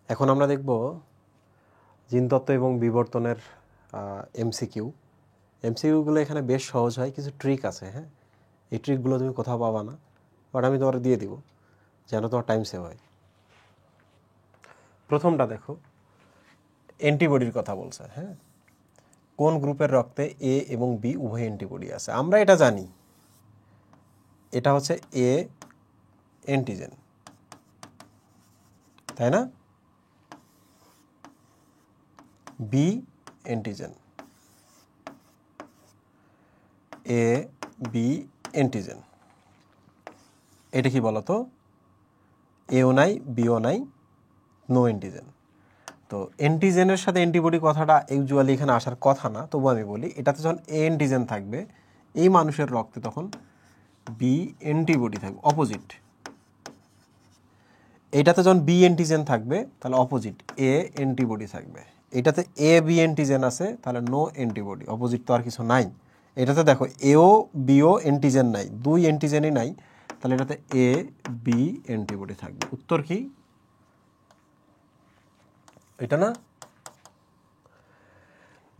এখন আমরা দেখব জিনতত্ত্ব এবং বিবর্তনের এমসিকিউগুলো এখানে বেশ সহজ হয়, কিছু ট্রিক আছে। হ্যাঁ, এই ট্রিকগুলো তুমি কোথাও পাবা না, বাট আমি তোমার দিয়ে দিব যেন তোমার টাইম সেভ হয়। প্রথমটা দেখো, অ্যান্টিবডির কথা বলছে। হ্যাঁ, কোন গ্রুপের রক্তে এ এবং বি উভয় অ্যান্টিবডি আছে? আমরা এটা জানি, এটা হচ্ছে এ অ্যান্টিজেন, তাই না? B antigen, A B antigen. এটা কি বলতো? এও নাই, বিও নাই, নো অ্যান্টিজেন। তো অ্যান্টিজেনের সাথে অ্যান্টিবডি কথাটা ইউজুয়ালি এখানে আসার কথা না, তবু আমি বলি এটাতে যখন এ অ্যান্টিজেন থাকবে এই মানুষের রক্তে, তখন বি অ্যান্টিবডি থাকবে, অপোজিট। এটাতে যখন বি অ্যান্টিজেন থাকবে তাহলে অপোজিট, এ অ্যান্টিবডি থাকবে। এটাতে এ বি অ্যান্টিজেন আছে তাহলে নো অ্যান্টিবডি, অপোজিট তো আর কিছু নাই। এটাতে দেখো এও বিও অ্যান্টিজেন নাই, দুই অ্যান্টিজেনই নাই, তাহলে এটাতে এ বি অ্যান্টিবডি থাকবে। উত্তর কি এটা না?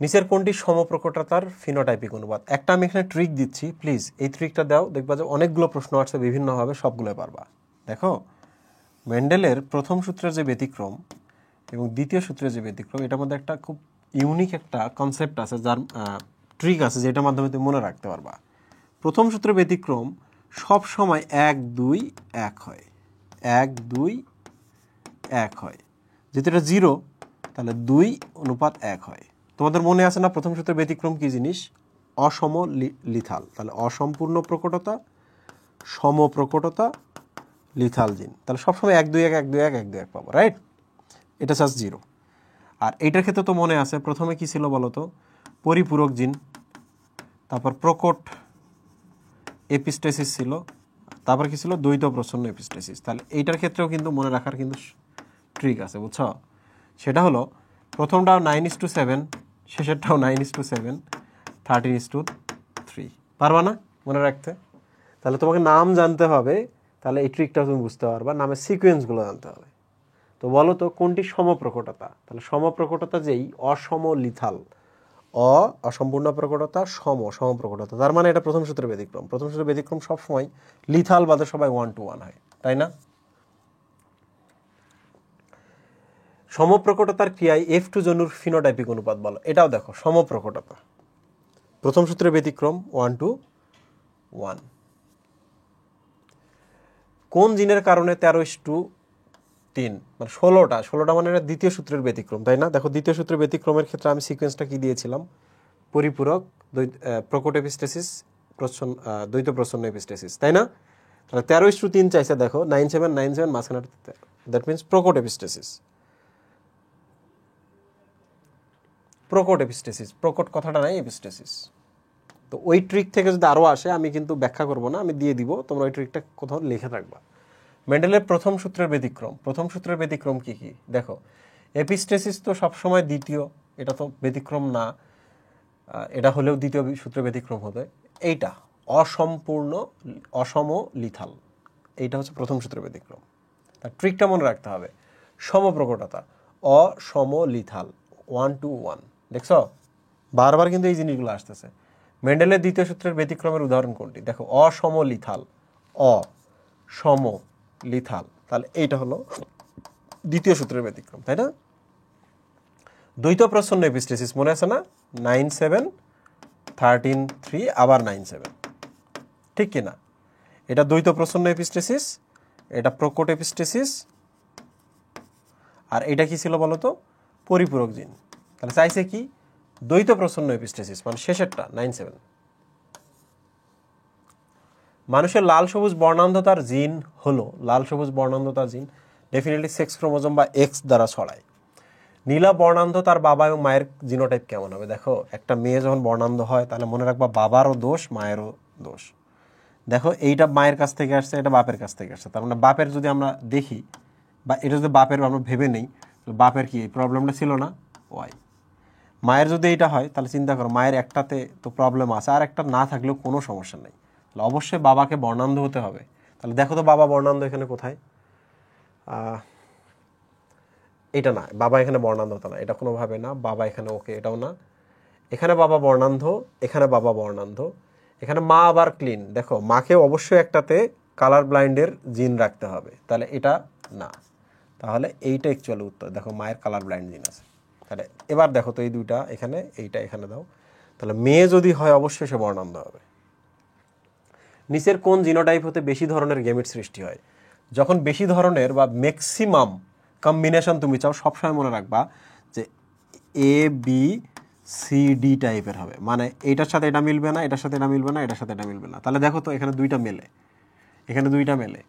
নিচের কোনটি সমপ্রকটতার ফিনোটাইপিক অনুবাদ? একটা আমি এখানে ট্রিক দিচ্ছি, প্লিজ এই ট্রিকটা দাও, দেখবা যে অনেকগুলো প্রশ্ন আসছে বিভিন্নভাবে, সবগুলো পারবা। দেখো, মেন্ডেলের প্রথম সূত্রের যে ব্যতিক্রম এবং দ্বিতীয় সূত্রের যে ব্যতিক্রম, এটার মধ্যে একটা খুব ইউনিক একটা কনসেপ্ট আছে, যার ট্রিক আছে, যেটার মাধ্যমে তুমি মনে রাখতে পারবা। প্রথম সূত্রের ব্যতিক্রম সব সময় 1-2-1 হয়, 1-2-1 হয়। যেহেতু এটা 0, তাহলে 2:1 হয়। তোমাদের মনে আছে না প্রথম সূত্রের ব্যতিক্রম কি জিনিস? অসম লিথাল। তাহলে অসম্পূর্ণ প্রকটতা, সমপ্রকটতা, লিথাল জিন। তাহলে সবসময় 1-2-1 পাবো, রাইট? এটা জাস্ট 0। আর এইটার ক্ষেত্রে তো মনে আছে প্রথমে কি ছিল বলো তো? পরিপূরক জিন, তারপর প্রকট এপিস্টেসিস ছিল, তারপর কি ছিল? দ্বৈত প্রচ্ছন্ন এপিস্টেসিস। তাহলে এইটার ক্ষেত্রেও কিন্তু মনে রাখার কিন্তু ট্রিক আছে, বুঝছো? সেটা হলো প্রথমটাও 9:7, শেষেরটাও 9:7, 13:3। পারবা না মনে রাখতে? তাহলে তোমাকে নাম জানতে হবে, তাহলে এই ট্রিকটাও তুমি বুঝতে পারবা, নামের সিকোয়েন্সগুলো জানতে হবে। তো বলো তো কোনটি সমপ্রকটতা? তাহলে সমপ্রকটতা যেই অসম লিথাল, অসম্পূর্ণ প্রকটতা, সমপ্রকটতা, তার মানে এটা প্রথম সূত্রের ব্যতিক্রম। প্রথম সূত্রের ব্যতিক্রম সবসময় লিথাল বাদে সবাই 1-1 হয়, তাই না? সমপ্রকটতার ক্রিয়ায় F2 জনুর ফিনোটাইপিক অনুপাত বলো। এটাও দেখো, সমপ্রকটতা প্রথম সূত্রের ব্যতিক্রম 1-1। কোন জিনের কারণে 13:3 মানে 16টা মানে এটা দ্বিতীয় সূত্রের ব্যতিক্রম, তাই না? দেখো, দ্বিতীয় সূত্রের ব্যতিক্রমের ক্ষেত্রে আমি সিকোয়েন্সটা কি দিয়েছিলাম? পরিপূরক, প্রকট এপিস্টেসিস, দ্বৈত প্রচ্ছন্ন এপিস্টেসিস, তাই না? তাহলে 13:3 চাইছে, দেখো 9-7 মাঝখানে, দ্যাট মিনস প্রকট এপিস্টেসিস। প্রকট এপিস্টেসিস, প্রকট কথাটা নাই, এপিস্টেসিস। তো ওই ট্রিক থেকে যদি আরও আসে, আমি কিন্তু ব্যাখ্যা করব না, আমি দিয়ে দিব, তোমরা ওই ট্রিকটা কোথাও লিখে রাখবা। মেন্ডেলের প্রথম সূত্রের ব্যতিক্রম, প্রথম সূত্রের ব্যতিক্রম কি কি? দেখো, এপিস্টেসিস তো সবসময় দ্বিতীয়, এটা তো ব্যতিক্রম না, এটা হলেও দ্বিতীয় সূত্রের ব্যতিক্রম হবে। এইটা অসম্পূর্ণ, অসম লিথাল, এইটা হচ্ছে প্রথম সূত্রের ব্যতিক্রম। তার ট্রিকটা মনে রাখতে হবে, সমপ্রকটতা, অসম লিথাল, 1-1। দেখছ, বারবার কিন্তু এই জিনিসগুলো আসতেছে। মেন্ডেলের দ্বিতীয় সূত্রের ব্যতিক্রমের উদাহরণ কোনটি? দেখো, অসম লিথাল, অসম লিথাল, তাহলে এইটা হলো দ্বিতীয় সূত্রের ব্যতিক্রম, তাই না? দ্বৈত প্রচ্ছন্ন এপিস্টেসিস মনে আছে না? 9-7, 13-3, আবার 9-7, ঠিক কিনা? এটা দ্বৈত প্রচ্ছন্ন এপিস্টেসিস, এটা প্রকট এপিস্টেসিস, আর এটা কি ছিল বলতো? পরিপূরক জিন। তাহলে চাইছে কি? দ্বৈত প্রচ্ছন্ন এপিস্টেসিস, মানে শেষেরটা 9-7। মানুষের লাল সবুজ বর্ণান্ধতার জিন হলো, লাল সবুজ বর্ণান্ধতার জিন ডেফিনেটলি সেক্স ক্রোমোজোম বা এক্স দ্বারা ছড়ায়। নীলা বর্ণান্ধতার বাবা এবং মায়ের জিনোটাইপ কেমন হবে? দেখো, একটা মেয়ে যখন বর্ণান্ধ হয় তাহলে মনে রাখবা বাবারও দোষ, মায়েরও দোষ। দেখো, এইটা মায়ের কাছ থেকে আসছে, এটা বাপের কাছ থেকে আসছে, তার মানে বাপের যদি আমরা দেখি, বা এটা যদি বাপের আমরা ভেবে নেই, বাপের কি এই প্রবলেমটা ছিল না? ওয়াই। মায়ের যদি এইটা হয় তাহলে চিন্তা করো, মায়ের একটাতে তো প্রবলেম আছে, আর একটা না থাকলেও কোনো সমস্যা নেই, তাহলে অবশ্যই বাবাকে বর্ণান্ধ হতে হবে। তাহলে দেখো তো বাবা বর্ণান্ধ এখানে কোথায়? এটা না, বাবা এখানে বর্ণান্ধতা না, এটা কোনোভাবে না। বাবা এখানে ওকে, এটাও না। এখানে বাবা বর্ণান্ধ, এখানে বাবা বর্ণান্ধ, এখানে মা আবার ক্লিন। দেখো মাকে অবশ্যই একটাতে কালার ব্লাইন্ডের জিন রাখতে হবে, তাহলে এটা না। তাহলে এইটা অ্যাকচুয়ালি উত্তর। দেখো মায়ের কালার ব্লাইন্ড জিন আছে। তাহলে এবার দেখো তো এই দুইটা এখানে, এইটা এখানে দাও। তাহলে মেয়ে যদি হয় অবশ্যই সে বর্ণান্ধ হবে। নিচের কোন জিনোটাইপ হতে বেশি ধরনের গেমেট সৃষ্টি হয়? যখন বেশি ধরনের বা ম্যাক্সিমাম কম্বিনেশন তুমি চাও, সবসময় মনে রাখবা যে এ বি সি ডি টাইপের হবে, মানে এইটার সাথে এটা মিলবে না, এটার সাথে এটা মিলবে না, এটার সাথে এটা মিলবে না। তাহলে দেখো তো এখানে দুইটা মেলে, এখানে দুইটা মেলে,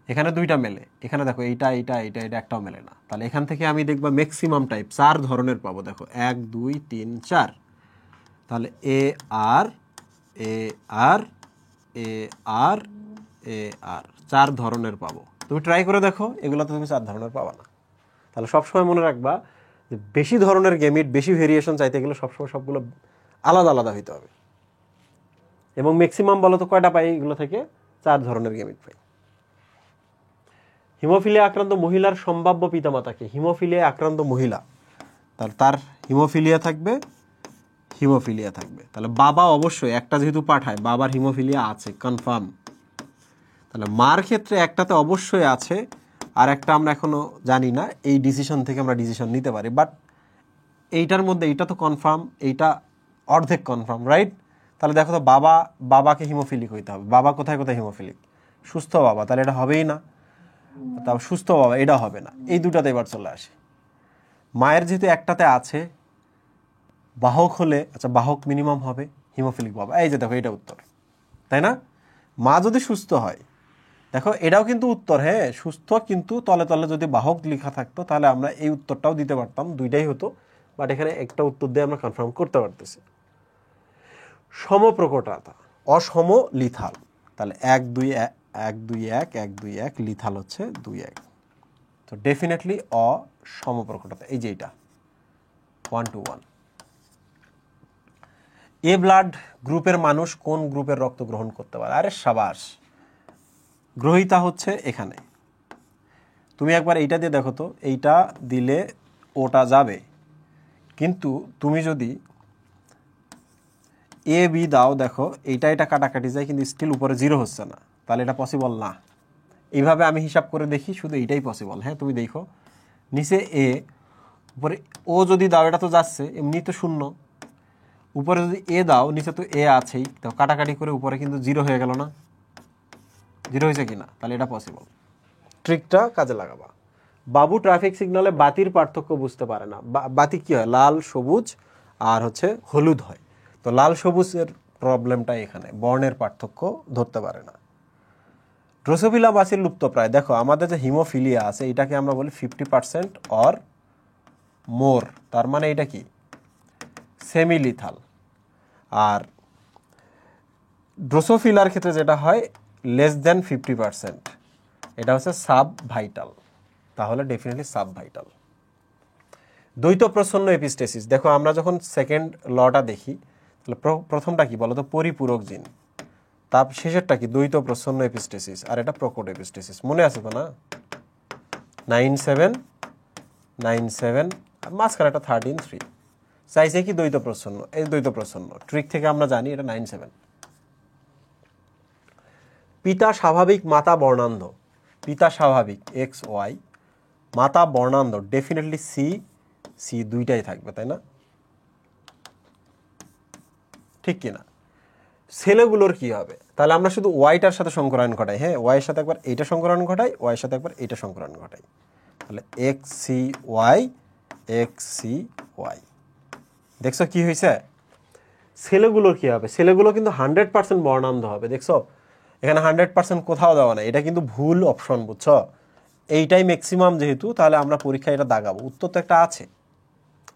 এখানে দুইটা মেলে, এখানে দেখো এইটা এইটা এইটা এটা একটাও মেলে না। তাহলে এখান থেকে আমি দেখবা ম্যাক্সিমাম টাইপ 4 ধরনের পাবো। দেখো 1 2 3 4। তাহলে এ আর এ আর এ আর এ আর 4 ধরনের পাবো। তুমি ট্রাই করে দেখো, এগুলোতে তুমি 4 ধরনের পাবা না। তাহলে সবসময় মনে রাখবা যে বেশি ধরনের গেমিট, বেশি ভেরিয়েশন চাইতে গেলে সবসময় সবগুলো আলাদা আলাদা হইতে হবে। এবং ম্যাক্সিমাম বলো তো কয়টা পাই? এগুলো থেকে 4 ধরনের গেমিট পাই। হিমোফিলিয়া আক্রান্ত মহিলার সম্ভাব্য পিতামাতাকে? হিমোফিলিয়া আক্রান্ত মহিলা, তাহলে তার হিমোফিলিয়া থাকবে, হিমোফিলিয়া থাকবে। তাহলে বাবা অবশ্যই, একটা যেহেতু পাঠায়, বাবার হিমোফিলিয়া আছে কনফার্ম। তাহলে মার ক্ষেত্রে একটাতে অবশ্যই আছে, আর একটা আমরা এখনো জানি না। এই ডিসিশন থেকে আমরা ডিসিশন নিতে পারি, বাট এইটার মধ্যে এইটা তো কনফার্ম, এইটা অর্ধেক কনফার্ম, রাইট? তাহলে দেখো তো বাবাকে হিমোফিলিক হইতে হবে। বাবা কোথায় কোথায় হিমোফিলিক? সুস্থ বাবা, তাহলে এটা হবেই না। তারপর সুস্থ বাবা, এটা হবে না। এই দুটাতে এবার চলে আসে। মায়ের যেহেতু একটাতে আছে, বাহক হলে, আচ্ছা বাহক মিনিমাম হবে, হিমোফিলিক বাবা। এই যে দেখো এটা উত্তর, তাই না? মা যদি সুস্থ হয়, দেখো এটাও কিন্তু উত্তর, হ্যাঁ সুস্থ, কিন্তু তলে তলে যদি বাহক লেখা থাকতো তাহলে আমরা এই উত্তরটাও দিতে পারতাম, দুইটাই হতো। বাট এখানে একটা উত্তর দিয়ে আমরা কনফার্ম করতে পারতেছি। সমপ্রকটতা, অসম লিথাল। তাহলে 1 2 1 2 1 1 2 1, লিথাল হচ্ছে 2 1। তো ডেফিনেটলি অসমপ্রকটতা, এই যে এটা 1 to 1। এ ব্লাড গ্রুপের মানুষ কোন গ্রুপের রক্ত গ্রহণ করতে পারে? আরে সাবাস, গ্রহিতা হচ্ছে এখানে। তুমি একবার এইটা দিয়ে দেখো তো, এইটা দিলে ওটা যাবে, কিন্তু তুমি যদি এ বি দাও, দেখো এইটা এটা কাটাকাটি যায়, কিন্তু স্টিল উপরে 0 হচ্ছে না, তাহলে এটা পসিবল না। এইভাবে আমি হিসাব করে দেখি, শুধু এইটাই পসিবল। হ্যাঁ তুমি দেখো, নিচে এ, উপরে ও যদি দাও, এটা তো যাচ্ছে, এমনি তো 0। উপরে যদি এ দাও, নিচে তো এ আছেই, তো কাটাকাটি করে উপরে কিন্তু 0 হয়ে গেল না? 0 হয়েছে কিনা? তাহলে এটা পসিবল। ট্রিকটা কাজে লাগাবা। বাবু ট্রাফিক সিগন্যালে বাতির পার্থক্য বুঝতে পারে না। বাতি কি হয়? লাল, সবুজ আর হচ্ছে হলুদ হয়। তো লাল সবুজের প্রবলেমটা এখানে, বর্ণের পার্থক্য ধরতে পারে না। ড্রোসোফিলা বাসির লুপ্তপ্রায়। দেখো আমাদের যে হিমোফিলিয়া আছে, এটাকে আমরা বলি 50% অর মোর, তার মানে এটা কি? Semi lethal. আর ড্রোসোফিলার ক্ষেত্রে যেটা হয় লেস দেন 50%, এটা হচ্ছে সাব ভাইটাল। তাহলে ডেফিনেটলি সাব ভাইটাল। দ্বৈত প্রচ্ছন্ন এপিস্টেসিস। দেখো আমরা যখন সেকেন্ড লটা দেখি, তাহলে প্রথমটা কি বলতো? পরিপূরক জিন। তার শেষেরটা কি? দ্বৈত প্রচ্ছন্ন এপিস্টেসিস। আর এটা প্রকট এপিস্টেসিস। মনে আছে তো না? 9-7 মাঝখানে একটা 13-3 চাইছে কি? দ্বৈত প্রচ্ছন্ন। এই দ্বৈত প্রচ্ছন্ন ট্রিক থেকে আমরা জানি এটা 9-7। পিতা স্বাভাবিক, মাতা বর্ণান্ধ। পিতা স্বাভাবিক XY, মাতা বর্ণান্ধ, ডেফিনেটলি সি দুইটাই থাকবে, তাই না? ঠিক কিনা? ছেলেগুলোর কি হবে? তাহলে আমরা শুধু ওয়াইটার সাথে সংকরায়ন ঘটাই। হ্যাঁ, ওয়াইয়ের সাথে একবার এইটা সংকরায়ন ঘটাই, ওয়াইয়ের সাথে একবার এইটা সংকরায়ন ঘটাই। তাহলে XCY। দেখছো কি হয়েছে? ছেলেগুলোর কি হবে? ছেলেগুলো কিন্তু 100% বর্ণান্ধ হবে। দেখছো এখানে 100% কোথাও দেওয়া নাই, এটা কিন্তু ভুল অপশন, বুঝছো? এইটাই ম্যাক্সিমাম যেহেতু, তাহলে আমরা পরীক্ষায় এটা দাগাবো। উত্তর তো একটা আছে,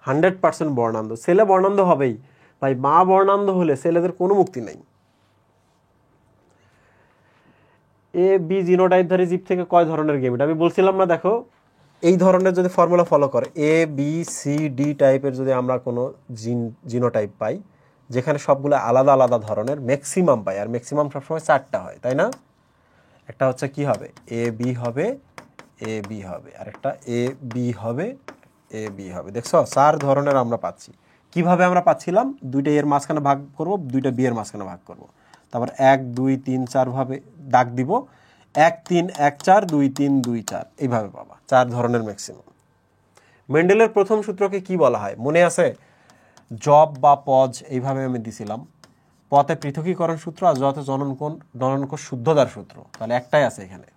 100% বর্ণান্ধ। ছেলে বর্ণান্ধ হবেই ভাই, মা বর্ণান্ধ হলে ছেলেদের কোনো মুক্তি নেই। এ বি জিনোটাইপধারী জীব থেকে কয় ধরনের গেমিট? আমি বলছিলাম না, দেখো এই ধরনের যদি ফর্মুলা ফলো করে, এ বি সি ডি টাইপের যদি আমরা কোনো জিনোটাইপ পাই, যেখানে সবগুলো আলাদা আলাদা ধরনের, ম্যাক্সিমাম পাই, আর ম্যাক্সিমাম সবসময় 4টা হয়, তাই না? একটা হচ্ছে কি হবে? এ বি হবে, এ বি হবে, আর একটা এ বি হবে, এ বি হবে। দেখছো 4 ধরনের আমরা পাচ্ছি। কিভাবে আমরা পাচ্ছিলাম? দুইটা এর মাঝখানে ভাগ করব, দুইটা বি এর মাঝখানে ভাগ করব, তারপর 1 2 3 4 ভাবে দাগ দিব, 1 3 1 4 2 3 2 4 এইভাবে পাবা। 4 ধরনের ম্যাক্সিমাম। মেন্ডেলের প্রথম সূত্রকে কি বলা হয় মনে আছে? জব বা পজ এইভাবে আমি দিছিলাম। পথে পৃথকীকরণ সূত্র আর যতে জননকোষ শুদ্ধতার সূত্র। তাহলে একটাই আছে এখানে।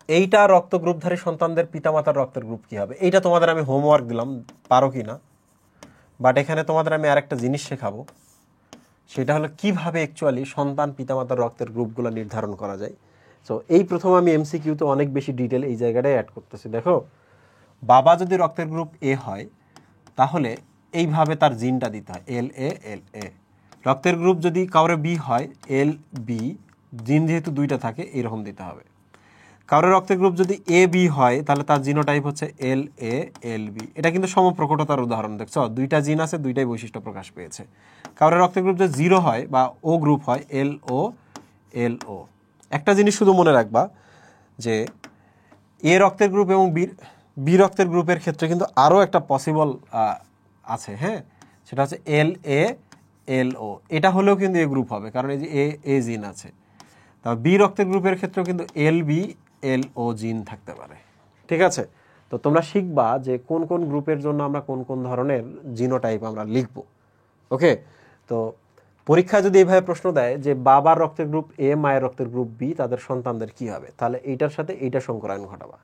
এইটা রক্ত গ্রুপধারী সন্তানদের পিতামাতার রক্তের গ্রুপ কি হবে? এইটা তোমাদের আমি হোমওয়ার্ক দিলাম, পারো কি না। বাট এখানে তোমাদের আমি আরেকটা জিনিস শেখাবো, সেটা হলো কিভাবে অ্যাকচুয়ালি সন্তান পিতামাতার রক্তের গ্রুপগুলো নির্ধারণ করা যায়। সো এই প্রথম আমি এমসিকিউতে অনেক বেশি ডিটেল এই জায়গাটায় অ্যাড করতেছি। দেখো, বাবা যদি রক্তের গ্রুপ এ হয় তাহলে এইভাবে তার জিনটা দিতে হয়, এল এ এল এ। রক্তের গ্রুপ যদি কাউরে বি হয়, এল বি, জিন যেহেতু দুইটা থাকে এরকম দিতে হবে। কারোর রক্তের গ্রুপ যদি এ বি হয় তাহলে তার জিনোটাইপ হচ্ছে এল এ এল বি। এটা কিন্তু সমপ্রকটতার উদাহরণ। দেখছো, দুইটা জিন আছে, দুইটাই বৈশিষ্ট্য প্রকাশ পেয়েছে। কারোর রক্তের গ্রুপ যদি 0 হয় বা ও গ্রুপ হয়, এল ও এল ও। একটা জিনিস শুধু মনে রাখবা যে এ রক্তের গ্রুপ এবং বি রক্তের গ্রুপের ক্ষেত্রে কিন্তু আরও একটা পসিবল আছে, হ্যাঁ, সেটা হচ্ছে এল এ এল ও। এটা হলেও কিন্তু এ গ্রুপ হবে, কারণ এই যে এ জিন আছে। তবে বি রক্তের গ্রুপের ক্ষেত্রেও কিন্তু এল বি এল ও জিন থাকতে পারে। ঠিক আছে? তো তোমরা শিখবা যে কোন কোন গ্রুপের জন্য আমরা কোন কোন ধরনের জিনোটাইপ আমরা লিখব। ওকে? তো পরীক্ষায় যদি এইভাবে প্রশ্ন দেয় যে বাবার রক্তের গ্রুপ এ, মায়ের রক্তের গ্রুপ বি, তাদের সন্তানদের কি হবে, তাহলে এইটার সাথে এইটা সংকরায়ন ঘটাবা।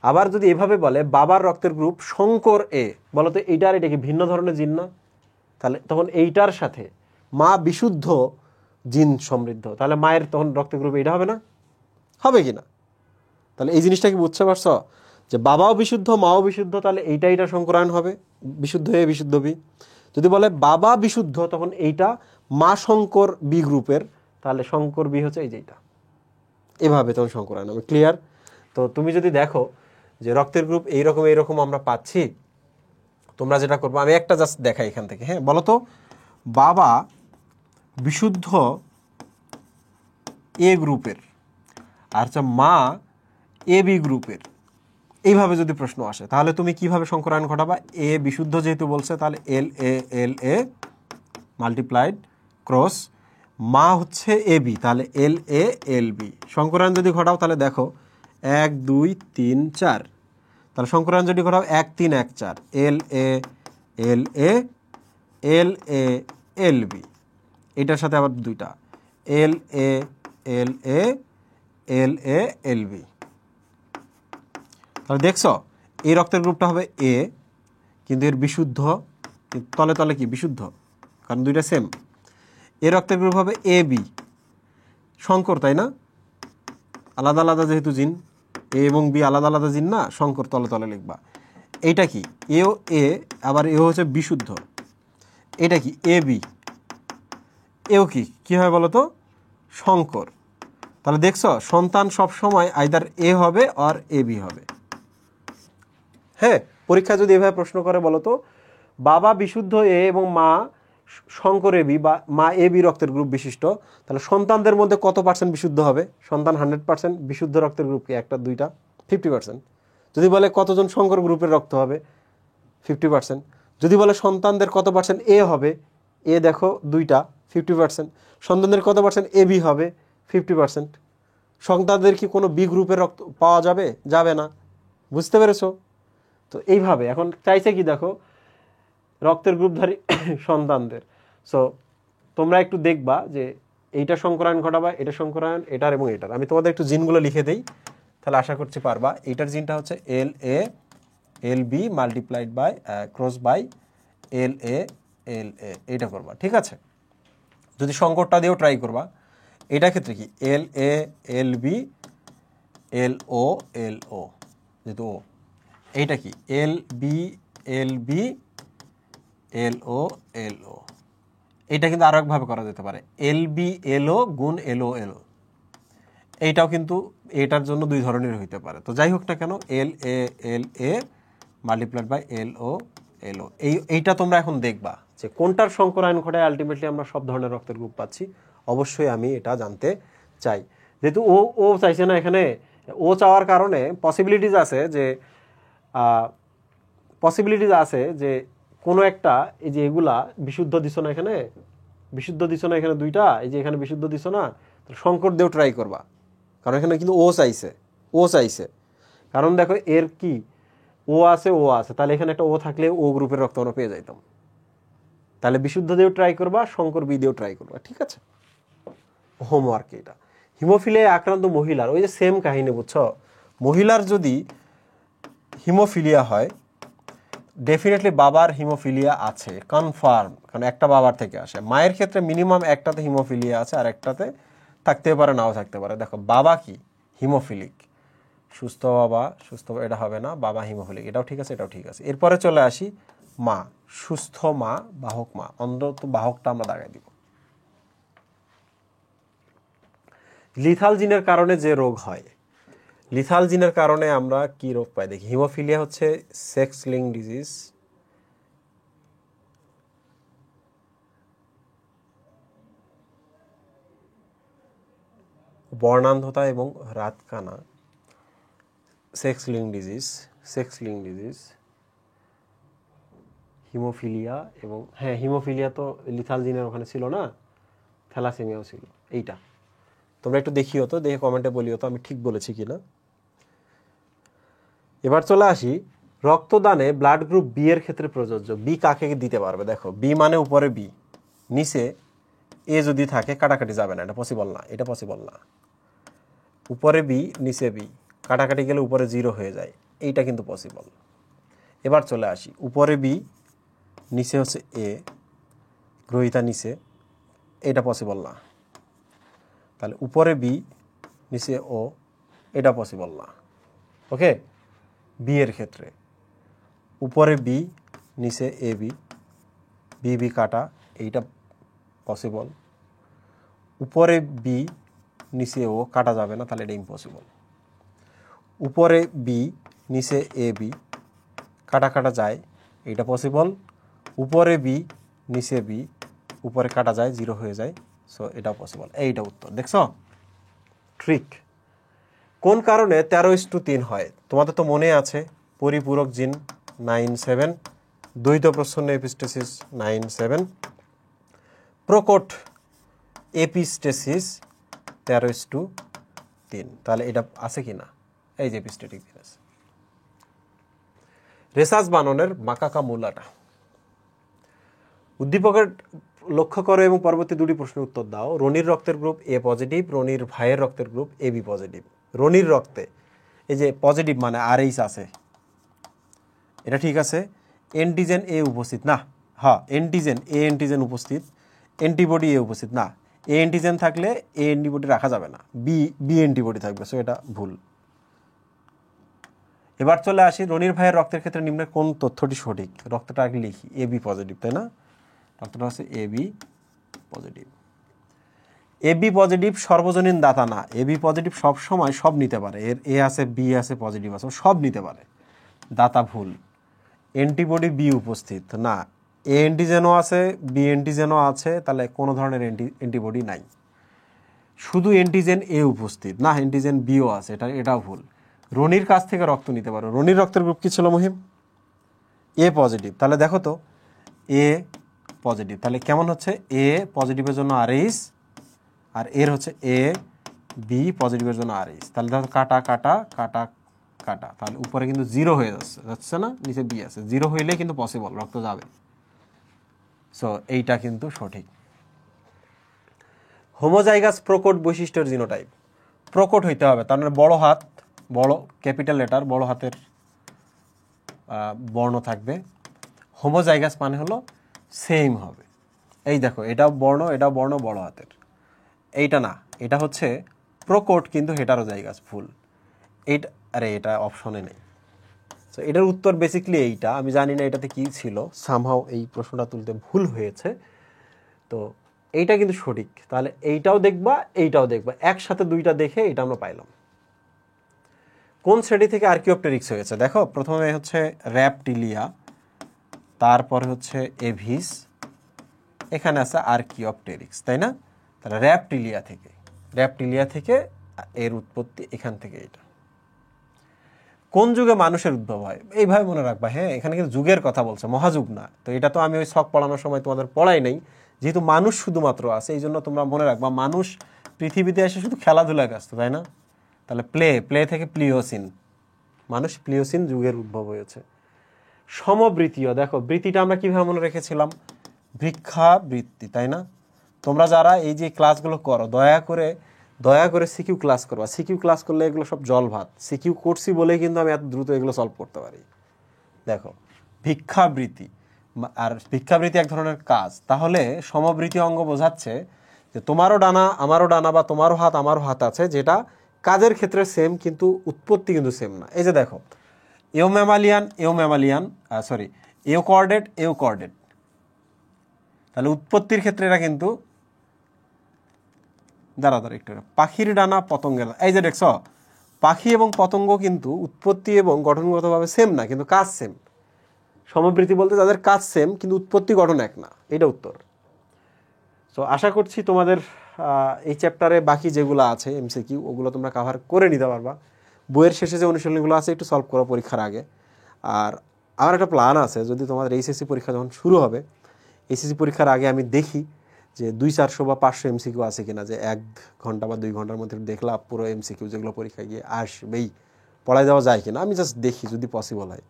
আবার যদি এভাবে বলে বাবার রক্তের গ্রুপ শঙ্কর এ, বলো তো এইটা আর এটা কি ভিন্ন ধরনের জিন না? তাহলে তখন এইটার সাথে মা বিশুদ্ধ জিন সমৃদ্ধ, তাহলে মায়ের তখন রক্তের গ্রুপ এটা হবে না? হবে কি না? তাহলে এই জিনিসটা কি বুঝতে পারছো যে বাবাও বিশুদ্ধ মাও বিশুদ্ধ, তাহলে এইটা সংকরায়ন হবে, বিশুদ্ধ এ বিশুদ্ধ বি। যদি বলে বাবা বিশুদ্ধ, তখন এইটা মা শঙ্কর বি গ্রুপের, তাহলে শঙ্কর বি হচ্ছে এই যে এইটা। এভাবে তখন সংকরায়ন হবে। ক্লিয়ার? তো তুমি যদি দেখো যে রক্তের গ্রুপ এইরকম আমরা পাচ্ছি, তোমরা যেটা করবো, আমি একটা জাস্ট দেখাই এখান থেকে, হ্যাঁ। বলো তো, বাবা বিশুদ্ধ এ গ্রুপের আর হচ্ছে মা এ বি গ্রুপের, এইভাবে যদি প্রশ্ন আসে তাহলে তুমি কিভাবে সংকরায়ন ঘটাবা? এ বিশুদ্ধ যেহেতু বলছে, তাহলে এল এ মাল্টিপ্লাইড ক্রস মা হচ্ছে এ বি, তাহলে এল এল বি। সংকরায়ন যদি ঘটাও তাহলে দেখো 1 2 3 4, তাহলে সংকরায়ন যদি ঘটাও 1 3 1 4, এল এ এল এল বি। এটার সাথে আবার দুইটা এল এ এল বি। তাহলে দেখছো এই রক্তের গ্রুপটা হবে এ, কিন্তু এর বিশুদ্ধ, তলে তলে কি বিশুদ্ধ, কারণ দুইটা সেম। এর রক্তের গ্রুপ হবে এ বি, শঙ্কর, তাই না? আলাদা আলাদা যেহেতু জিন, এ এবং বি আলাদা আলাদা জিন না, শঙ্কর তলে তলে লিখবা। এইটা কি এও এ, আবার এও হচ্ছে বিশুদ্ধ। এটা কি এ বি, এও কি হয় বলো তো? শঙ্কর। তাহলে দেখছো সন্তান সবসময় আইদার এ হবে আর এ বি হবে। হ্যাঁ, পরীক্ষা যদি এভাবে প্রশ্ন করে বলো তো বাবা বিশুদ্ধ এ এবং মা শঙ্কর এ বি বা মা এ বি রক্তের গ্রুপ বিশিষ্ট, তাহলে সন্তানদের মধ্যে কত পার্সেন্ট বিশুদ্ধ হবে? সন্তান 100% বিশুদ্ধ রক্তের গ্রুপ কি একটা দুইটা? 50%। যদি বলে কতজন শঙ্কর গ্রুপের রক্ত হবে? 50%। যদি বলে সন্তানদের কত পার্সেন্ট এ হবে? এ দেখো দুইটা, 50%। সন্তানদের কত পার্সেন্ট এ বি হবে? 50%। সন্তানদের কি কোনো বি গ্রুপের রক্ত পাওয়া যাবে? যাবে না। বুঝতে পেরেছো? তো এইভাবে এখন চাইছে কি দেখো রক্তের গ্রুপধারী সন্তানদের। সো তোমরা একটু দেখবা যে এইটা সংকরায়ন ঘটাবা, এটা সংকরায়ন, এটার এবং এটার। আমি তোমাদের একটু জিনগুলো লিখে দেই, তাহলে আশা করছি পারবা। এইটার জিনটা হচ্ছে L A L B multiplied by cross by L A এইটা করবা। ঠিক আছে? যদি সংকরটা দিয়েও ট্রাই করবা। এটার ক্ষেত্রে কি এল এ এল বি এল ও যেহেতু ও, এইটা কি এল বি এল ও এইটা কিন্তু আরো একভাবে করা যেতে পারে, এল বি এল ও গুণ এল ও এইটাও কিন্তু এটার জন্য দুই ধরনের হইতে পারে। তো যাই হোক না কেন, এল এ মাল্টিপ্লাইড বাই এল ও এইটা তোমরা এখন দেখবা যে কোনটার সংকরায়ন ঘটায় আলটিমেটলি আমরা সব ধরনের রক্তের গ্রুপ পাচ্ছি। অবশ্যই আমি এটা জানতে চাই। যেহেতু ও চাইছে না, এখানে ও চাওয়ার কারণে পসিবিলিটিস আছে যে পসিবিলিটিস আছে যে কোনো একটা, এই যে এগুলা বিশুদ্ধ দিছো না এখানে, বিশুদ্ধ দিছো না এখানে দুইটা, এই যে এখানে বিশুদ্ধ দিছো না, সংকর দিয়েও ট্রাই করবা, কারণ এখানে কিন্তু ও চাইছে, কারণ দেখো এর কি ও আছে, তাহলে এখানে একটা ও থাকলে ও গ্রুপের রক্ত আমরা পেয়ে যাইতাম। তাহলে বিশুদ্ধ দিয়েও ট্রাই করবা, শঙ্কর বি দিয়েও ট্রাই করবা, ঠিক আছে। হোমওয়ার্ক এটা। হিমোফিলিয়ায় আক্রান্ত মহিলার ওই যে সেম কাহিনী, বুঝছো, মহিলার যদি হিমোফিলিয়া হয় ডেফিনেটলি বাবার হিমোফিলিয়া আছে, কনফার্ম, কারণ একটা বাবার থেকে আসে। মায়ের ক্ষেত্রে মিনিমাম একটাতে হিমোফিলিয়া আছে আর একটাতে থাকতে পারে, নাও থাকতে পারে। দেখো বাবা কি হিমোফিলিক, সুস্থ বাবা, এটা হবে না, বাবা হিমোফিলিক, এটাও ঠিক আছে, এটাও ঠিক আছে। এরপরে চলে আসি মা, সুস্থ মা, বাহক মা, অন্তত বাহকটা আমরা দাগাই দিব। লিথাল জিনের কারণে যে রোগ হয়, লিথাল জিনের কারণে আমরা কি রোগ পাই দেখি। হিমোফিলিয়া হচ্ছে সেক্স লিঙ্ক ডিজিজ, বর্ণান্ধতা এবং রাতকানা, সেক্স লিঙ্ক ডিজিজ, হিমোফিলিয়া এবং হ্যাঁ হিমোফিলিয়া তো লিথাল জিনের ওখানে ছিল না, থ্যালাসেমিয়াও ছিল। এইটা তোমরা একটু দেখিও তো, দেখে কমেন্টে বলিও তো আমি ঠিক বলেছি কিনা। এবার চলে আসি রক্তদানে ব্লাড গ্রুপ বি এর ক্ষেত্রে প্রযোজ্য। বি কাকে দিতে পারবে? দেখো বি মানে উপরে বি, নিচে এ যদি থাকে কাটাকাটি যাবে না, এটা পসিবল না। উপরে বি নিচে বি, কাটাকাটি গেলে উপরে 0 হয়ে যায়, এইটা কিন্তু পসিবল। এবার চলে আসি উপরে বি নিচে হচ্ছে এ, গ্রহিতা নিচে, এটা পসিবল না। তাহলে উপরে বি নিচে ও, এটা পসিবল না। ওকে, বি এর ক্ষেত্রে উপরে বি নিচে এ বি, বি কাটা, এইটা পসিবল। উপরে বি নিচে ও, কাটা যাবে না, তাহলে এটা ইম্পসিবল। উপরে বি নিচে এ বি, কাটা যায়, এইটা পসিবল। উপরে বি নিচে বি, উপরে কাটা যায়, 0 হয়ে যায়, সো এটাও পসিবল। এইটা উত্তর, দেখছো ট্রিক। কোন কারণে 13:3 হয়? তোমাদের তো মনে আছে পরিপূরক জিন 9-7, দ্বৈত প্রচ্ছন্ন এপিস্টেসিস 9-7, প্রকট এপিস্টেসিস 13:3। তাহলে এটা আছে কি না? এই যে এপিস্টেটিক জিন আছে। রেসাস বাননের মাকাকা মূলাটা। উদ্দীপকের লক্ষ্য করো এবং পরবর্তী 2টি প্রশ্নের উত্তর দাও। রনির রক্তের গ্রুপ এ পজিটিভ, রনির ভাইয়ের রক্তের গ্রুপ এ বি পজিটিভ। রনির রক্তে এই যে পজিটিভ মানে RH আছে, এটা ঠিক আছে। অ্যান্টিজেন এ উপস্থিত না, হ্যাঁ অ্যান্টিজেন উপস্থিত, অ্যান্টিবডি এ উপস্থিত না। এ অ্যান্টিজেন থাকলে এ অ্যান্টিবডি রাখা যাবে না, বি অ্যান্টিবডি থাকবে, সো এটা ভুল। এবার চলে আসি রনির ভাইয়ের রক্তের ক্ষেত্রে নিম্নের কোন তথ্যটি সঠিক? রক্তটা আগে লিখি, এ বি পজিটিভ, তাই না? রক্তটা হচ্ছে A B positive. A B positive সর্বজনীন দাতা না, এ বি পজিটিভ সবসময় সব নিতে পারে, এর এ আছে বি আছে পজিটিভ আছে, সব নিতে পারে, দাতা ভুল। অ্যান্টিবডি বি উপস্থিত না, এ অ্যান্টিজেনও আছে বি অ্যান্টিজেনও আছে, তাহলে কোনো ধরনের অ্যান্টিবডি নাই। শুধু অ্যান্টিজেন এ উপস্থিত না, অ্যান্টিজেন বিও আছে, এটাও ভুল। রনির কাছ থেকে রক্ত নিতে পারো। রনির রক্তের গ্রুপ কি ছিল মহিম? এ পজিটিভ, তাহলে দেখো তো এ পজিটিভ, তাহলে কেমন হচ্ছে? এ পজিটিভের জন্য RH, আর এর হচ্ছে এ বি পজিটিভের জন্য RH, তাহলে দেখো কাটা কাটা কাটা কাটা, তাহলে উপরে কিন্তু 0 হয়ে যাচ্ছে না, নিচে বি আছে, 0 হইলে কিন্তু পসিবল রক্ত যাবে, সো এইটা কিন্তু সঠিক। হোমোজাইগাস প্রকট বৈশিষ্ট্যের জিনোটাইপ। প্রকট হইতে হবে, তার মানে বড় হাত, বড় ক্যাপিটাল লেটার, বড় হাতের বর্ণ থাকবে। হোমোজাইগাস মানে হলো সেম হবে। এই দেখো এটাও বর্ণ বড় হাতের, এইটা না, এটা হচ্ছে প্রকট কিন্তু হেটারোজাইগাস, ভুল। এইটা এটা অপশনে নেই। সো এটার উত্তর বেসিক্যালি এইটা, আমি জানি না এটাতে কি ছিল, সামহাও এই প্রশ্নটা তুলতে ভুল হয়েছে, তো এইটা কিন্তু সঠিক। তাহলে এইটাও দেখবা, একসাথে দুইটা দেখে এটা আমরা পাইলাম। কোন শ্রেণী থেকে আর্কিওপটেরিক্স হয়েছে? দেখো প্রথমে হচ্ছে র্যাপটিলিয়া, তারপরে হচ্ছে এভিস, এখানে আছে আর্কিওপটেরিক্স, তাই না? তাহলে র্যাপটিলিয়া থেকে এর উৎপত্তি, এখান থেকে এটা। কোন যুগে মানুষের উদ্ভব হয়, এইভাবে মনে রাখবা। হ্যাঁ, এখানে কিন্তু যুগের কথা বলছে, মহাযুগ না। তো এটা তো আমি ওই ছক পড়ানোর সময় তোমাদের পড়াই নাই, যেহেতু মানুষ শুধুমাত্র আছে এই জন্য তোমরা মনে রাখবা মানুষ পৃথিবীতে এসে শুধু খেলাধুলায় ব্যস্ত, তাই না? তাহলে প্লে থেকে প্লিওসিন, মানুষ প্লিওসিন যুগের উদ্ভব হয়েছে। সমবৃত্তীয়, দেখো বৃত্তিটা আমরা কিভাবে মনে রেখেছিলাম, ভিক্ষাবৃত্তি, তাই না? তোমরা যারা এই যে ক্লাসগুলো করো দয়া করে সিকিউ ক্লাস করবা। সিকিউ ক্লাস করলে এগুলো সব জল ভাত। সিকিউ করছি বলেই কিন্তু আমি এত দ্রুত এগুলো সলভ করতে পারি। দেখো ভিক্ষাবৃত্তি, আর ভিক্ষাবৃত্তি এক ধরনের কাজ। তাহলে সমবৃত্তি অঙ্গ বোঝাচ্ছে যে তোমারও ডানা আমারও ডানা, বা তোমারও হাত আমারও হাত আছে, যেটা কাজের ক্ষেত্রে সেম কিন্তু উৎপত্তি কিন্তু সেম না। এই যে দেখো এওকর্ডেট, তাহলে উৎপত্তির ক্ষেত্রে এরা কিন্তু দাঁড়া একটু, পাখির ডানা পতঙ্গের, এই যে দেখছ পাখি এবং পতঙ্গ কিন্তু উৎপত্তি এবং গঠনগতভাবে সেম না, কিন্তু কাজ সেম। সমবৃত্তি বলতে তাদের কাজ সেম কিন্তু উৎপত্তি গঠন এক না, এটা উত্তর। তো আশা করছি তোমাদের এই চ্যাপ্টারে বাকি যেগুলো আছে এমসিকিউ ওগুলো তোমরা কভার করে নিতে পারবা। বইয়ের শেষে যে অনুশীলনীগুলো আছে একটু সলভ করো পরীক্ষার আগে। আর আমার একটা প্ল্যান আছে, যদি তোমাদের এইচএসসি পরীক্ষা যখন শুরু হবে, এইচএসসি পরীক্ষার আগে আমি দেখি যে 200-400 বা 500 এমসিকিউ আছে কিনা, যে 1 ঘন্টা বা 2 ঘন্টার মধ্যে দেখলাম পুরো এমসিকিউ যেগুলো পরীক্ষায় গিয়ে আসবেই পড়াই দেওয়া যায় কিনা, আমি জাস্ট দেখি যদি পসিবল হয়।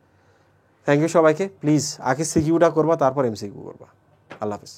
থ্যাংক ইউ সবাইকে। প্লিজ আগে সিকিউটা করবা, তারপর এমসিকিউ করবা। আল্লাহ হাফেজ।